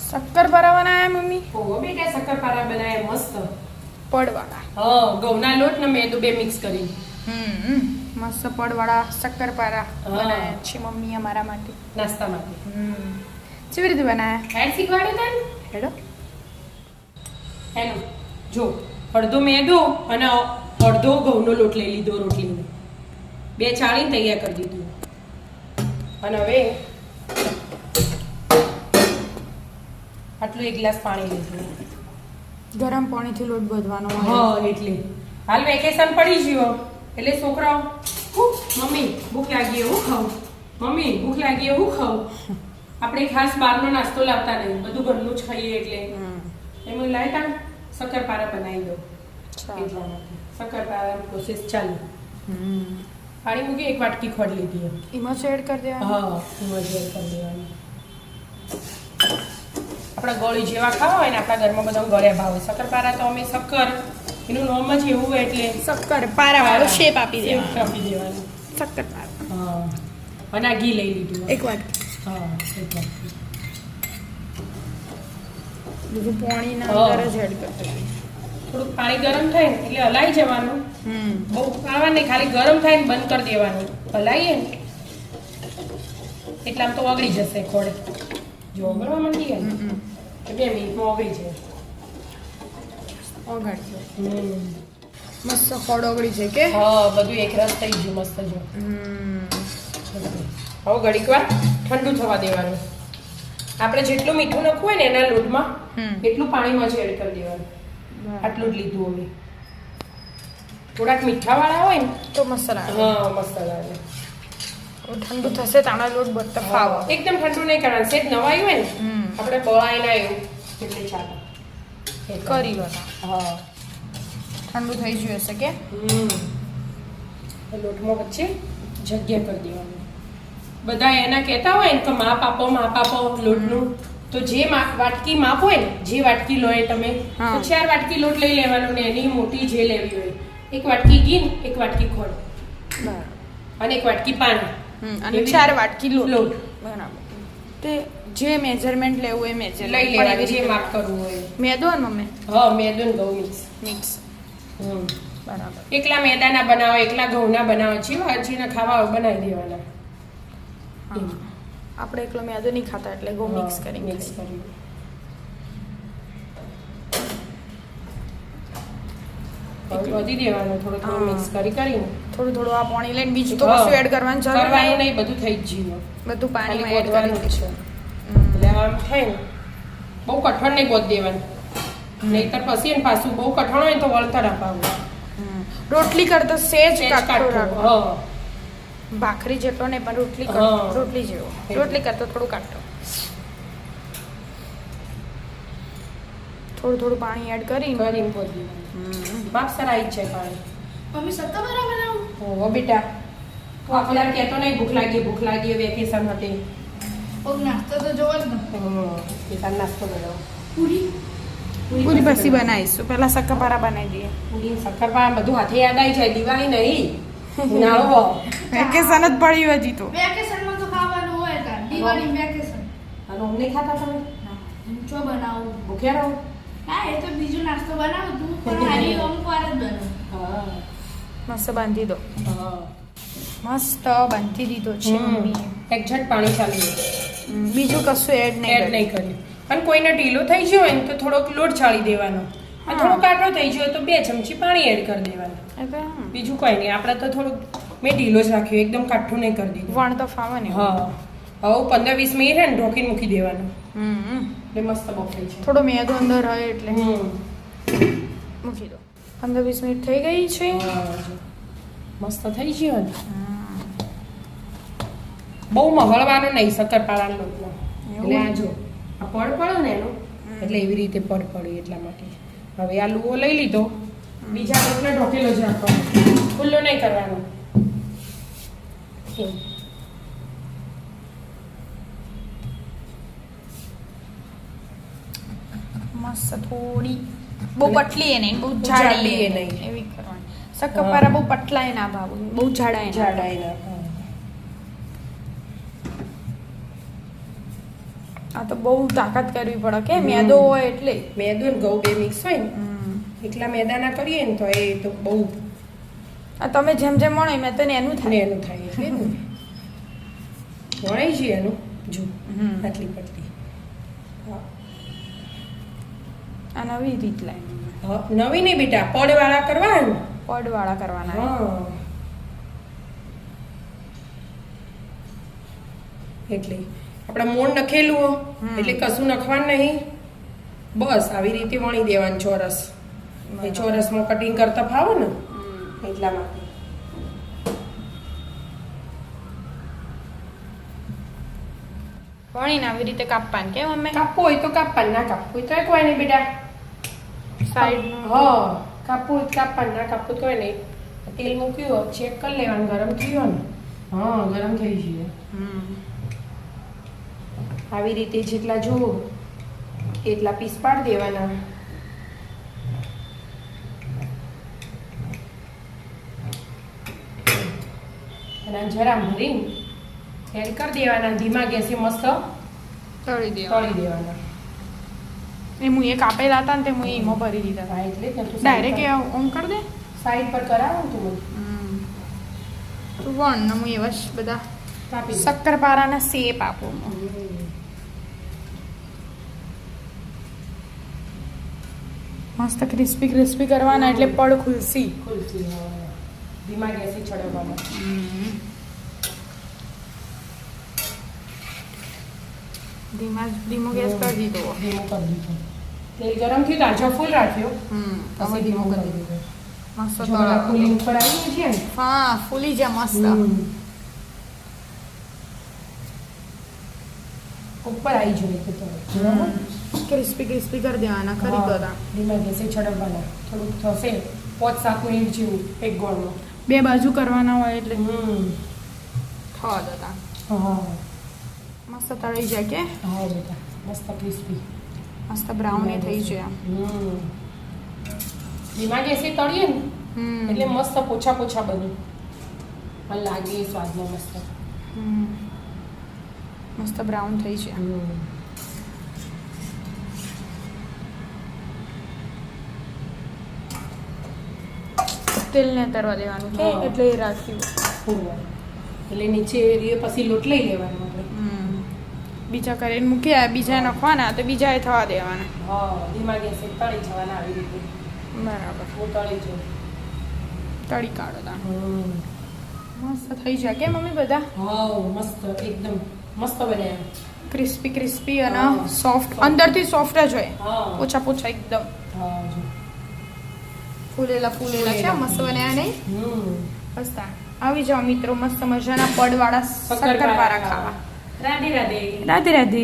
શક્કરપારા બનાયા mummy? ઓ બેટા શક્કરપારા બનાયા મસ્ત પડવાળા. હા ઘઉંના લોટ ને મેદો બે મિક્સ કરી. મસ્ત પડવાળા શક્કરપારા હા. બનાયા છે મમ્મી અમારા માટે. નાસ્તા માટે. કેવી રીતે બનાયા? હેડ શીખવાડે તને હેડો. હેલો જો અડધો મેદો અને અડધો ઘઉંનો લોટ લઈ લીધો રોટલીનો. બે ચાળીને તૈયાર કરી દીધું. અને હવે આટલું 1 ગ્લાસ પાણી લીધું. ગરમ પાણીથી લોટ બાંધવાનો હોય. હા એટલે હાલ વેકેશન પડી ગયો એટલે છોકરાઓ મમ્મી ભૂખ લાગી હું ખાઉં, મમ્મી ભૂખ લાગી હું ખાઉં. આપણે ખાસ બહારનો નાસ્તો લાવતા નહીં, બધું ઘરનું જ ખાઈએ એટલે એમ લાઈટા શક્કરપારા બનાવી દો. એટલા માટે શક્કરપારા પ્રોસેસ ચાલુ. પાણી મૂકી 1 વાટકી ખોડ લીધી. એમાં એડ કરી દેવાનું. હા એમાં જ એડ કરી દેવાનું. આપણા ગળી જેવા ખાવા હોય ને આપણા ઘરમાં બધા ગળ્યા ભાવે. શક્કરપારા તો અમે શક્કર એનું નામ જ એવું હોય એટલે શક્કરપારા વાળો શેપ આપી દેવાનો. આપી દેવાનું. શક્કરપારા. હા અને આ ઘી લઈ લીધું. 1 વાટકી. હા 1 વાટકી. બીજું પાણીના હા. અંદર જ એડ કરી દેવાનું. થોડુંક પાણી ગરમ થાય ને એટલે હલાઈ જવાનું. બહુ ખાવા નહીં, ખાલી ગરમ થાય ને બંધ કરી દેવાનું. હલાઈએ ને એટલે આમ તો ઓગળી જશે ખોડે. જો ઓગળવા માંડી ગયા ને એટલે 2 મિનિટમાં ઓગળી જાય. ઓગાળી દો. મસ્ત ખોડ ઓગળી છે કે? હા બધું એક રસ થઈ ગયું મસ્ત. જો હવે ઘડીક વાર ઠંડુ થવા દેવાનું. આપણે જેટલું મીઠું નાખવું હોય ને એના લોટમાં એટલું પાણીમાં જ એડ કરી દેવાનું. આટલું જ લીધું હવે. થોડાક મીઠા વાળા હોય ને તો મસ્ત લાગે. હા મસ્ત લાગે. ઠંડુ થશે તાણા લોટ બત્તા ફાવો. એકદમ ઠંડુ નહીં કરવાનું. સેજ નવાઈ હોય ને આપણે બળાય ના એવું એટલે ચાલે. કરી લો. હા ઠંડુ થઈ ગયું હશે કે? લોટમાં વચ્ચે જગ્યા કરી દેવાની. બધા એના કહેતા હોય ને કે માપ આપો લોટનું, તો જે વાટકી માપ હોય ને, જે વાટકી લો એ તમે તો 4 વાટકી લોટ લઈ લેવાનો ને એની મોટી જે લેવી હોય 1 વાટકી ઘી, 1 વાટકી ખોળ અને 1 વાટકી પાણી અને 4 વાટકી લોટ. બરાબર. તે જે મેજરમેન્ટ લેવું એ મેજર લઈ લેવાનું, જે માપ કરવું હોય. મેદો ને મમ્મી? હા મેદો ને ઘઉં મિક્સ. બરાબર. એકલા મેદાના બનાવો, એકલા ઘઉંના બનાવો, જેના ખાવા હોય બનાવી દેવાના. આપણે એકલો મેદો નહીં ખાતા એટલે ઘઉં મિક્સ કરી વધી દેવાનું. થોડું મિક્સ કરીને થોડું આ પાણી લઈને બીજું તો કશું એડ કરવાનું જરૂર કરવાનું નહીં. બધું થઈ જ ગયું. બધું પાણીમાં એડ કરવાનું કરી છે. એટલે આમ થાય ને બહુ કઠણ નહીં બોધ દેવાનું. નહીતર પછી એને પાછું બહુ કઠણ હોય તો વળતર અપાવું. રોટલી કરતો સેજ કાઠું રાખો. હા ભાખરી જેટલો નહીં પણ રોટલી જેવો. રોટલી કરતો થોડું કાઠું. થોડું પાણી એડ કરીને બોધ દેવાનું. બાપ સર આવી જ જાય પાણી. મમ્મી શક્કરપારા બનાવું? ઓ બેટા તું આખો કહેતો નહીં ભૂખ લાગી વેકેશન હતી. નાસ્તો તો જોવો જ ને. બેટા નાસ્તો બનાવો. પૂરી પછી બનાવીશું. પહેલા શક્કરપારા બનાવી દઈએ. પૂરી શક્કરપારા બધું હાથે યાદ આવી જાય. દિવાળી નહીં ઉનાળો. વેકેશન જ પડ્યું હજી તો. વેકેશનમાં તો ખાવાનું હોય કા દિવાળી વેકેશન. અને અમને ખાતા તમે ચો બનાવું. ભૂખ્યા રહો. હા એ તો બીજું નાસ્તો બનાવું તું પણ ખાલી અમુક વાર જ બનાવું. હા મસ્ત બાંધી દો. મસ્ત બાંધી દીધો છે મમ્મી. એક્ઝેક્ટ પાણી ચાલી બીજું કશું એડ એડ નહીં નહીં કર્યું. અને કોઈને ઢીલો થઈ ગયો હોય ને તો થોડોક લોટ ચાળી દેવાનો. અને થોડો કાટો થઈ ગયો તો 2 ચમચી પાણી એડ કરી દેવાનું. બીજું કોઈ નહીં. આપણે તો થોડુંક મેં ઢીલો જ રાખ્યો, એકદમ કાઠું નહીં કરી દીધું. વણ તો ફાવે ને. હા હવે 15-20 મિનિટ હે ને ઢોકીને મૂકી દેવાનું. એટલે મસ્ત બફાઈ છે. થોડો મેદો અંદર હોય એટલે મૂકી દો. 15-20 મિનિટ થઈ ગઈ છે. મસ્ત થઈ ગયો ને. બહુ મહળવાનો નહીં શક્કરપારાનો લોટનો. એટલે આ જો આ પડ પડ્યો ને એનો એટલે એવી રીતે પડ પડ્યું એટલા માટે. હવે આ લુઓ લઈ લીધો. બીજા લોટને ઢોકેલો જ રાખવાનો, ખુલ્લો નહીં કરવાનો. મસ્ત થોડી બહુ પતલી એ નહીં બહુ જાડી એ નહીં એવી કરવાની. શક્કરપારા બહુ પતલા ના ભાવ, બહુ જાડા જાડા. આ તો બહુ તાકાત કરવી પડે કે મેદો હોય એટલે મેદો ને ઘઉં બે મિક્સ હોય ને હમ. એકલા મેદાના કરીએ ને તો એ તો બહુ આ તમે જેમ જેમ વણો મેં તો એનું ને થાય એનું થાય એટલે ને વણાઈ છે એનું જો હમ. આટલી પટલી હા. આ નવી રીત લાય હા, નવી નહીં બેટા પડવાળા કરવા ને પડવાળા કરવાના હા એટલે આપણે મોણ નખેલું હો, એટલે કશું નખવાનું નહીં બસ આવી રીતે વણી દેવાનું ચોરસ એ ચોરસમાં કટિંગ કરતા ફાવે ને એટલા માટે વણીને આવી રીતે કાપવાનું કેમ અમે કાપવું હોય તો કાપવાનું ના કાપવું હોય તો કોઈ નહીં બેટા સાઈડનું હા કાપવું હોય તો કાપવાનું ના કાપવું તો કોઈ નહીં તેલ મૂક્યું ચેક કરી લેવાનું ગરમ થયું ને હા ગરમ થઈ ગયું હમ. આવી રીતે જેટલા જોવો એટલા પીસ પાડી દેવાના અને જરા ભરીને એડ કરી દેવાના ધીમા ગેસે મસ્ત તળી દે તળી દેવાના એ હું એ કાપેલા હતા ને તે હું એમાં ભરી દીધા હા એટલે જ ને તું ડાયરેક્ટ ઓમ કરી દે સાઈડ પર કરાવો ને તું મને તું વણ ને હું એવા જ બધા કાપી દે. શક્કરપારાના શેપ આપું મસ્ત ક્રિસ્પી ક્રિસ્પી કરવાના એટલે પડ ખુલસી ખુલસી હા ધીમા ગેસે ચડવવાના ધીમો ગેસ કરી દીધો ધીમું કરી દીધું તેલ ગરમ થયું તાજો ફૂલ રાખ્યો પછી ધીમું કરી દીધું મસ્ત જો બધા ફૂલી ઉપર આવી છે ને હા ફૂલી જાય મસ્ત ઉપર આવી જોઈએ તો ક્રિસ્પી ક્રિસ્પી કરી દેવાના કરી દો તા. ધીમા ગેસે ચડવવાના થોડુંક થશે 5-7 મિનિટ જેવું એક ગોળમાં બે બાજુ કરવાના હોય એટલે હમ થવા દો તા. હા મસ્ત તળી જાય કે હા બેટા મસ્ત ક્રિસ્પી મસ્ત બ્રાઉન થઈ જાય ધીમા ગેસે તળીએ ને હમ. એટલે મસ્ત પોછા પોછા બને મને લાગે એ સ્વાદમાં મસ્ત હમ. મસ્ત બ્રાઉન થઈ છે તેલને તરવા દેવાનું કે હા. એટલે એ રાખ્યું એટલે નીચે એ પછી લોટ લઈ લેવાનો આપણે બીજા કરીને મૂક્યા બીજા નાખવાના તો બીજા એ થવા દેવાના હા ધીમા ગેસે તળી જવાના આવી રીતે બરાબર હું તળી જાઉં તળી કાઢો તા મસ્ત થઈ જાય કે મમ્મી બધા હા મસ્ત એકદમ મસ્ત બન્યા ક્રિસ્પી ક્રિસ્પી અને હા. સોફ્ટ અંદરથી સોફ્ટ જ હોય હા ઓછા પોછા એકદમ હા જો ફૂલેલા ફૂલેલા છે મસ્ત બન્યા નહીં મસ્ત આવી જાઓ મિત્રો મસ્ત મજાના પડવાળા શક્કરપારા ખાવા રાધે રાધે રાધે રાધે